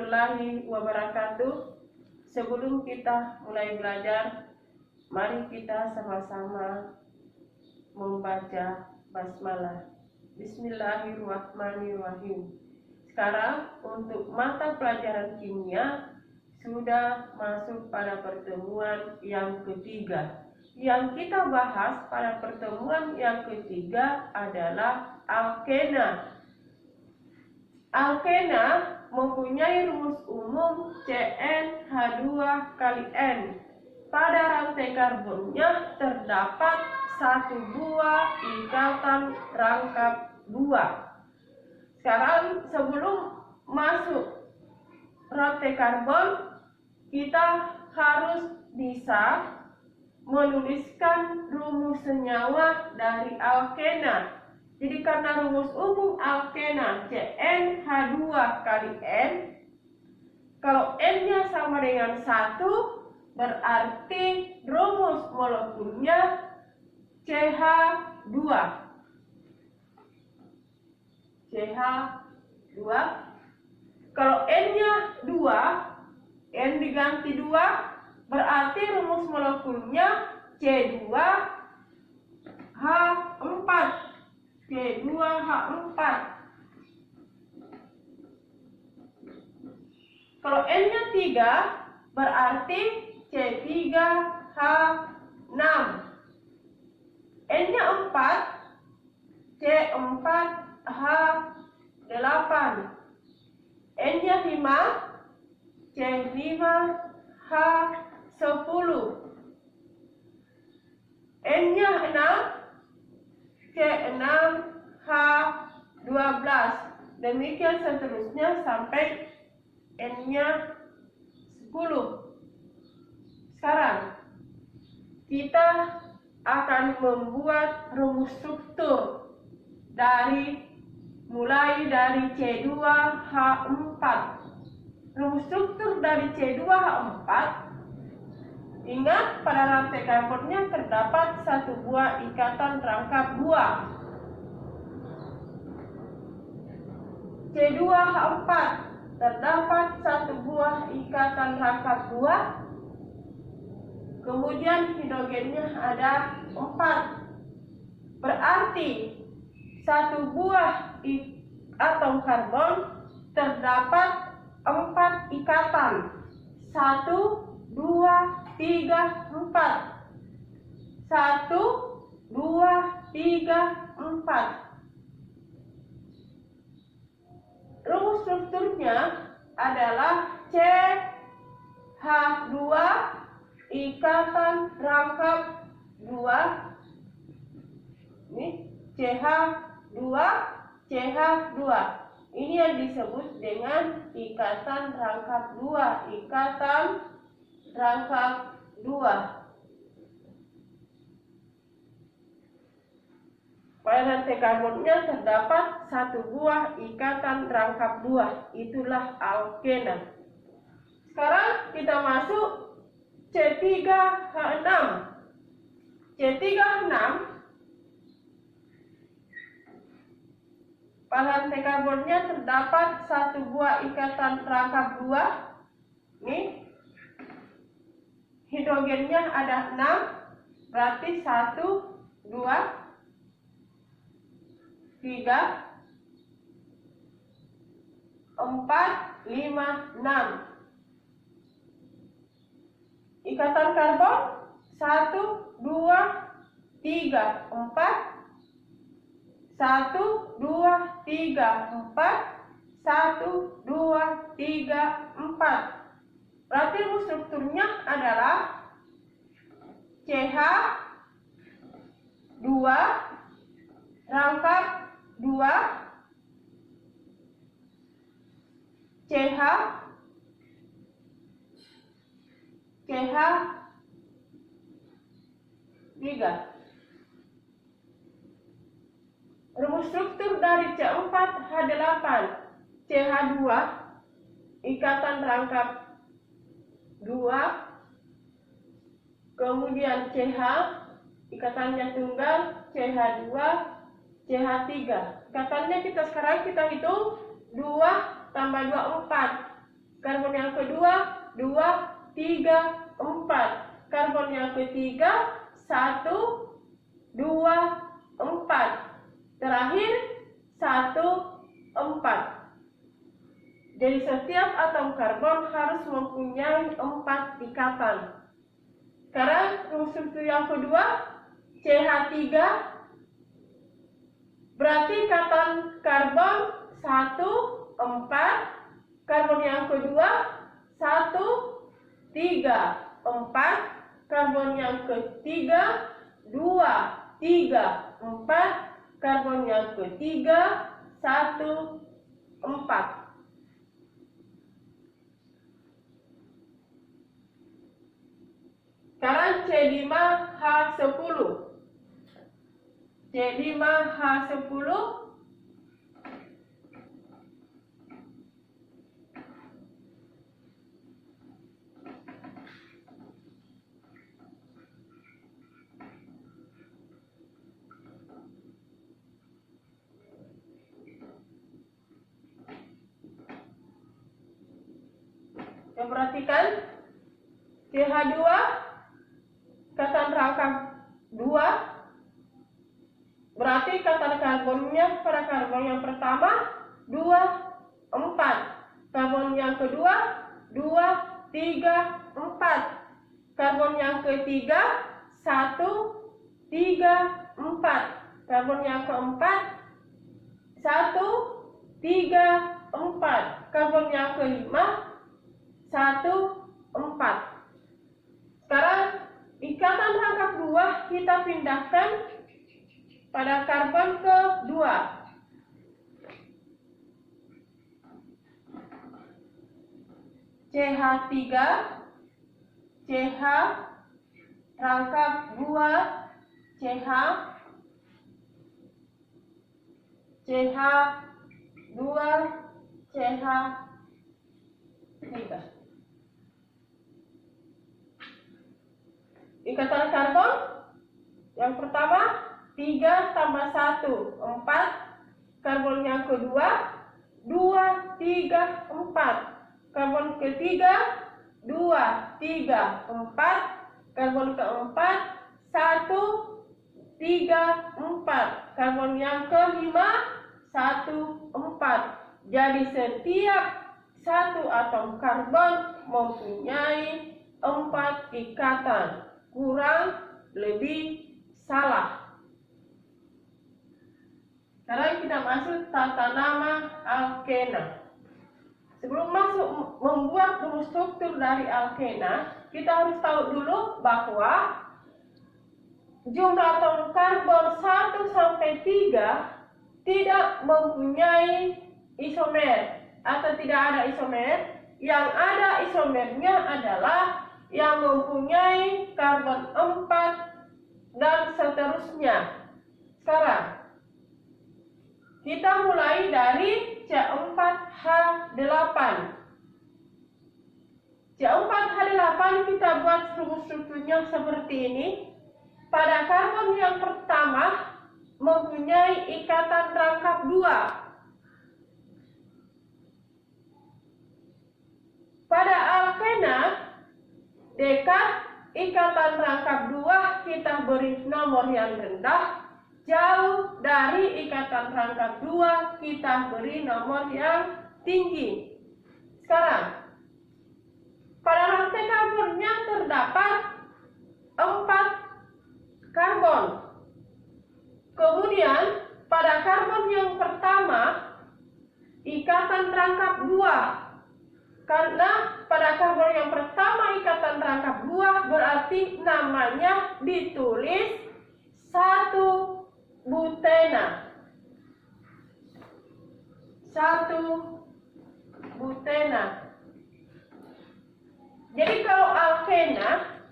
warahmatullahi wabarakatuh. Sebelum kita mulai belajar, mari kita sama-sama membaca basmalah. Bismillahirrahmanirrahim. Sekarang untuk mata pelajaran kimia sudah masuk pada pertemuan yang ketiga. Yang kita bahas pada pertemuan yang ketiga adalah alkena. Alkena mempunyai rumus umum CnH2 kali N. Pada rantai karbonnya terdapat satu buah ikatan rangkap 2. Sekarang sebelum masuk rantai karbon, kita harus bisa menuliskan rumus senyawa dari alkena. Jadi karena rumus umum alkena CnH2 kali N, kalau N-nya sama dengan 1, berarti rumus molekulnya CH2. CH2. Kalau N-nya 2, N diganti 2, berarti rumus molekulnya C2H4. C2H4. Kalau N-nya 3, berarti C3H6. N-nya 4, C4H8. N-nya 5, C5H10. N-nya 6, C6H12. Demikian seterusnya sampai N-nya 10. Sekarang kita akan membuat rumus struktur mulai dari C2H4. Rumus struktur dari C2H4, ingat pada rantai karbonnya terdapat satu buah ikatan rangkap 2. C2H4 terdapat satu buah ikatan rangkap 2. Kemudian hidrogennya ada 4. Berarti satu buah atom karbon terdapat 4 ikatan. 1, 2, 3, 4. 1, 2, 3, 4. Rumus strukturnya adalah CH2 ikatan rangkap 2. Ini CH2, CH2. Ini yang disebut dengan ikatan rangkap 2. Ikatan rangkap 2. Pada rantai karbonnya terdapat satu buah ikatan rangkap 2. Itulah alkena. Sekarang kita masuk C3H6. C3H6 pada rantai karbonnya terdapat satu buah ikatan rangkap 2. Nih, hidrogennya ada 6, berarti 1, 2, 3, 4, 5, 6. Ikatan karbon 1, 2, 3, 4. 1, 2, 3, 4. 1, 2, 3, 4. Berarti rumus strukturnya adalah CH2 rangkap 2, CH 3. Rumus struktur dari C4H8, CH2 ikatan rangkap 2, kemudian CH ikatannya tunggal, CH2, CH3. Ikatannya sekarang kita hitung 2 tambah 2, 4. Karbon yang kedua 2, 3, 4. Karbon yang ketiga 1, 2, 4. Terakhir 1, 4. Jadi setiap atom karbon harus mempunyai 4 ikatan. Sekarang rumus struktur yang kedua CH3, berarti ikatan karbon 1, 4. Karbon yang kedua 1, 3, 4. Karbon yang ketiga 2, 3, 4. Karbon yang ketiga 1, 4. Sekarang C5H10. C5H10 perhatikan CH2 ikatan rangkap 2, berarti ikatan karbonnya pada karbon yang pertama 2, 4. Karbon yang kedua 2, 3, 4. Karbon yang ketiga 1, 3, 4. Karbon yang keempat 1, 3, 4. Karbon yang kelima 1, 4. Sekarang ikatan rangkap 2 kita pindahkan pada karbon kedua. CH3, CH rangkap 2, CH, CH2, CH3. Ikatan karbon yang pertama 3 tambah 1, 4. Karbon yang kedua 2, 3, 4. Karbon ketiga 2, 3, 4. Karbon keempat 1, 3, 4. Karbon yang kelima 1, 4. Jadi setiap satu atom karbon mempunyai 4 ikatan. Kurang lebih salah. Sekarang kita masuk tata nama alkena. Sebelum masuk membuat rumus struktur dari alkena, kita harus tahu dulu bahwa jumlah atom karbon 1 sampai 3 tidak mempunyai isomer atau tidak ada isomer. Yang ada isomernya adalah yang mempunyai karbon 4 dan seterusnya. Sekarang kita mulai dari C4H8. C4H8 kita buat rumus strukturnya seperti ini. Pada karbon yang pertama mempunyai ikatan rangkap 2. Pada alkena dekat ikatan rangkap 2 kita beri nomor yang rendah. Jauh dari ikatan rangkap 2 kita beri nomor yang tinggi. Sekarang pada rantai karbonnya terdapat 4 karbon. Kemudian pada karbon yang pertama ikatan rangkap 2. Karena pada karbon yang pertama ikatan rangkap 2 berarti namanya ditulis 1 butena. 1 butena. Jadi kalau alkena,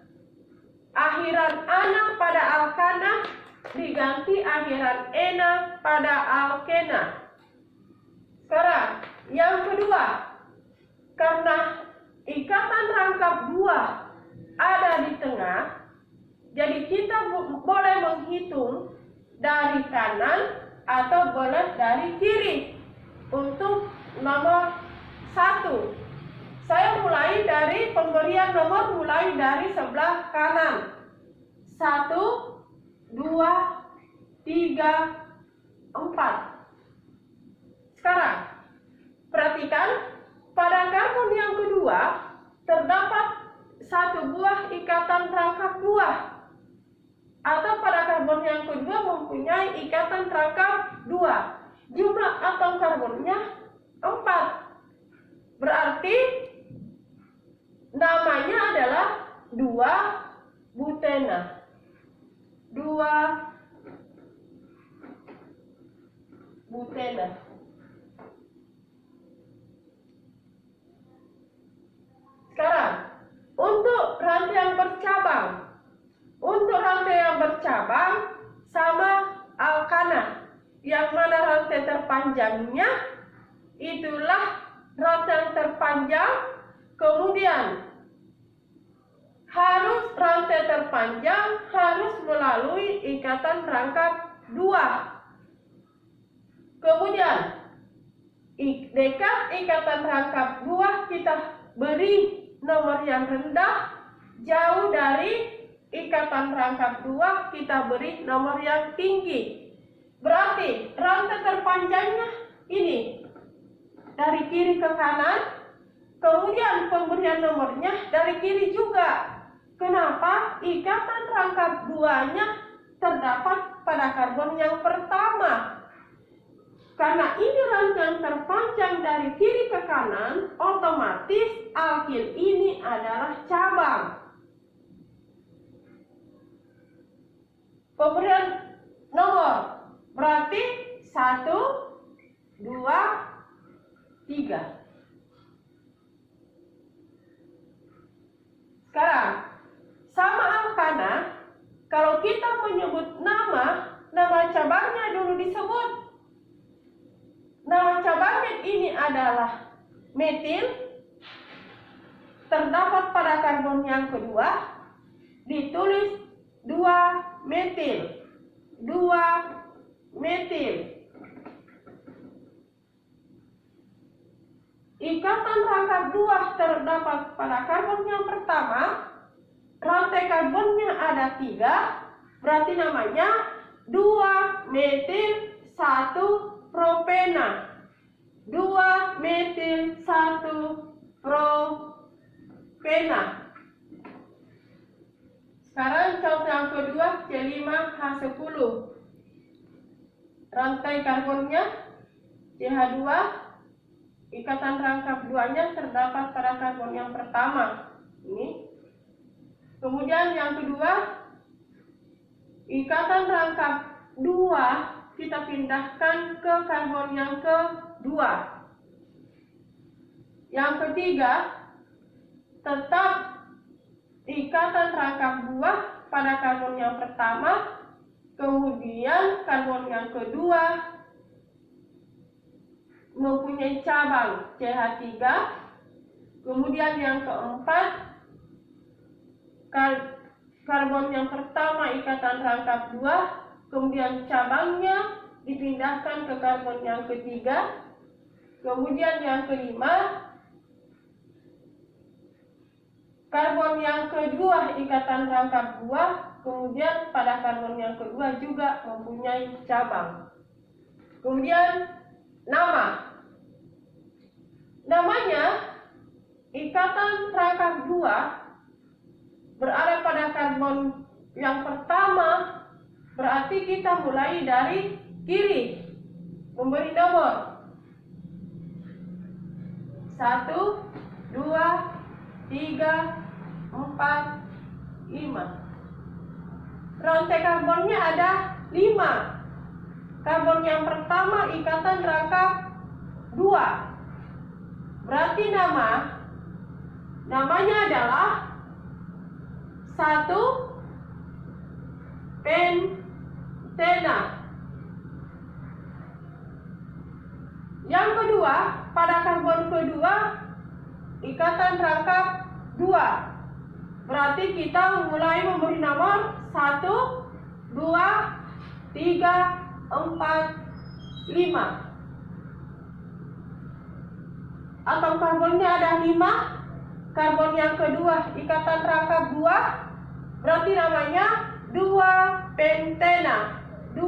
akhiran ana pada alkana diganti akhiran ena pada alkena. Sekarang yang kedua, karena ikatan rangkap 2 ada di tengah, jadi kita boleh menghitung dari kanan atau boleh dari kiri untuk nomor 1. Saya mulai dari pemberian nomor mulai dari sebelah kanan. 1, 2, 3, 4. Sekarang, perhatikan pada karbon yang kedua terdapat satu buah ikatan rangkap buah, atau pada karbon yang kedua mempunyai ikatan rangkap 2. Jumlah atom karbonnya 4. Berarti namanya adalah 2-butena. 2-butena. Sekarang, untuk rantai yang bercabang. Untuk rantai yang bercabang sama alkana. Yang mana rantai terpanjangnya itulah rantai yang terpanjang. Kemudian rantai terpanjang harus melalui ikatan rangkap 2. Kemudian dekat ikatan rangkap 2 kita beri nomor yang rendah, jauh dari ikatan rangkap 2 kita beri nomor yang tinggi. Berarti rantai terpanjangnya ini dari kiri ke kanan, kemudian pemberian nomornya dari kiri juga. Kenapa? Ikatan rangkap 2-nya terdapat pada karbon yang pertama. Karena ini rangkaian terpanjang dari kiri ke kanan, otomatis alkil ini adalah cabang. Pemberian nomor berarti 1, 2, 3. Sekarang, sama alkana, kalau kita menyebut nama cabangnya dulu disebut. Nama cabangnya ini adalah metil, terdapat pada karbon yang kedua, ditulis 2-metil. 2-metil. Ikatan rangkap 2 terdapat pada karbon yang pertama, rantai karbonnya ada 3, berarti namanya 2-metil 1-propena. 2-metil 1-propena. Sekarang contoh yang kedua, C5H10. Rantai karbonnya CH2, ikatan rangkap 2-nya terdapat pada karbon yang pertama. Ini. Kemudian yang kedua, ikatan rangkap 2 kita pindahkan ke karbon yang kedua. Yang ketiga, tetap ikatan rangkap 2 pada karbon yang pertama, kemudian karbon yang kedua mempunyai cabang CH3, kemudian yang keempat, karbon yang pertama ikatan rangkap 2, kemudian cabangnya dipindahkan ke karbon yang ketiga, kemudian yang kelima, karbon yang kedua ikatan rangkap 2, kemudian pada karbon yang kedua juga mempunyai cabang. Kemudian namanya ikatan rangkap 2 berada pada karbon yang pertama, berarti kita mulai dari kiri, memberi nomor 1, 2, 3, 4, 5. Rantai karbonnya ada 5. Karbon yang pertama ikatan rangkap 2. Berarti namanya adalah 1-pentena. Yang kedua, pada karbon kedua ikatan rangkap 2. Berarti kita mulai memberi nomor 1, 2, 3, 4, 5. atau karbonnya ada 5. Karbon yang kedua ikatan rangkap 2, berarti namanya 2 pentena. 2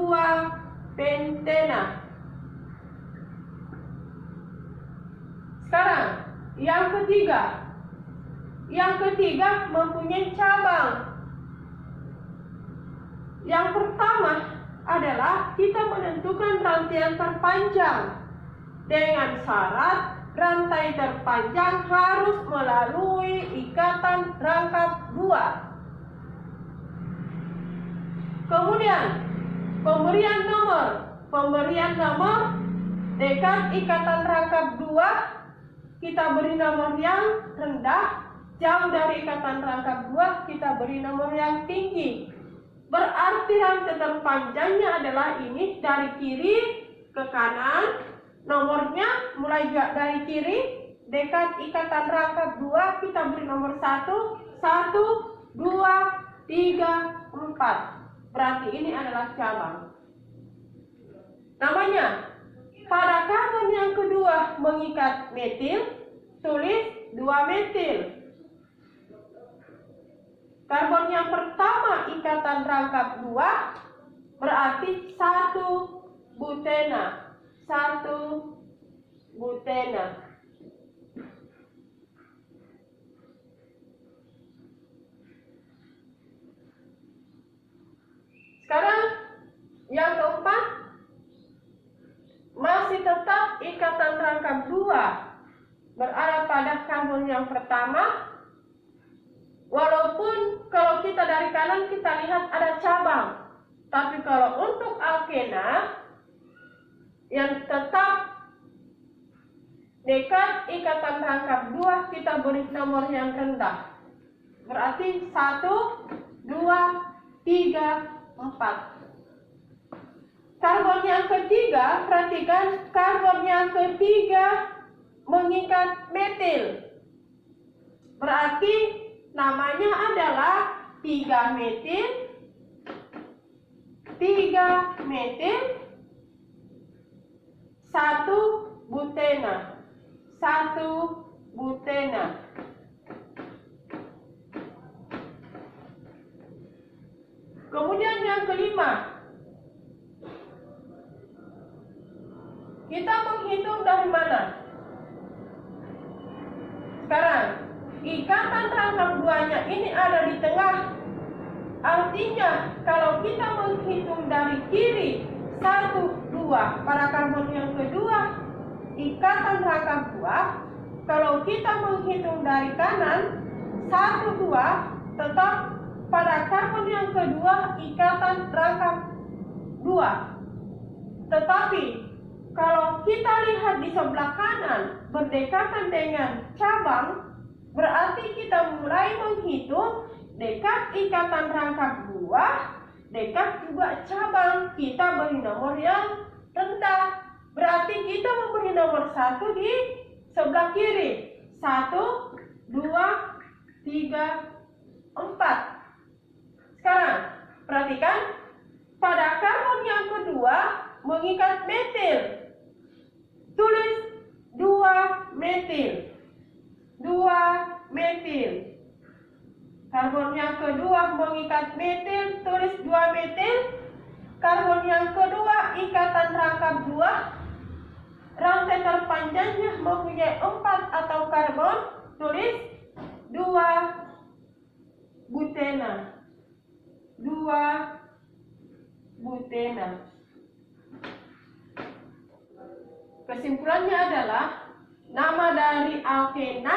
pentena. Sekarang yang ketiga. Yang ketiga mempunyai cabang. Yang pertama adalah kita menentukan rantaian terpanjang dengan syarat rantai terpanjang harus melalui ikatan rangkap 2. Kemudian pemberian nomor dekat ikatan rangkap 2 kita beri nomor yang rendah, jauh dari ikatan rangkap 2 kita beri nomor yang tinggi. Berarti rantai terpanjangnya adalah ini dari kiri ke kanan. Nomornya mulai dari kiri dekat ikatan rangkap 2 kita beri nomor 1, 1, 2, 3, 4. Berarti ini adalah cabang. Namanya pada karbon yang kedua mengikat metil, tulis 2 metil. Karbon yang pertama ikatan rangkap 2 berarti 1 butena. 1 butena. Sekarang yang keempat masih tetap ikatan rangkap 2 berada pada karbon yang pertama. Walaupun kalau kita dari kanan kita lihat ada cabang, tapi kalau untuk alkena yang tetap dekat ikatan rangkap 2 kita beri nomor yang rendah. Berarti 1, 2, 3, 4. Karbon yang ketiga, perhatikan karbon yang ketiga mengikat metil. Berarti namanya adalah 3 metil. 3 metil 1 butena. 1 butena. Kemudian yang kelima, kita menghitung dari mana? Sekarang ikatan rangkap 2-nya ini ada di tengah. Artinya kalau kita menghitung dari kiri 1, 2 pada karbon yang kedua ikatan rangkap 2, kalau kita menghitung dari kanan 1, 2 tetap pada karbon yang kedua ikatan rangkap 2. Tetapi kalau kita lihat di sebelah kanan berdekatan dengan cabang, berarti kita mulai menghitung dekat ikatan rangkap 2, dekat juga cabang, kita beri nomor yang rendah. Berarti kita memberi nomor 1 di sebelah kiri. 1, 2, 3, 4. Sekarang perhatikan pada karbon yang kedua mengikat metil. Tulis 2 metil. 2 metil. Karbon yang kedua mengikat metil, tulis 2 metil. Karbon yang kedua ikatan rangkap 2. Rantai terpanjangnya mempunyai 4 atau karbon, tulis 2 butena. 2 butena. Kesimpulannya adalah nama dari alkena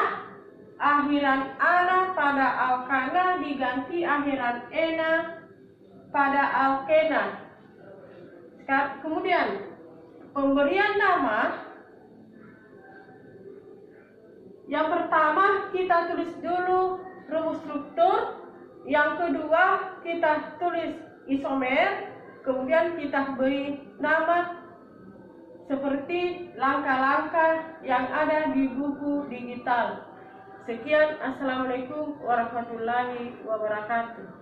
akhiran ana pada alkana diganti akhiran ena pada alkena. Kemudian pemberian nama yang pertama kita tulis dulu rumus struktur. Yang kedua kita tulis isomer, kemudian kita beri nama seperti langkah-langkah yang ada di buku digital. Sekian, assalamualaikum warahmatullahi wabarakatuh.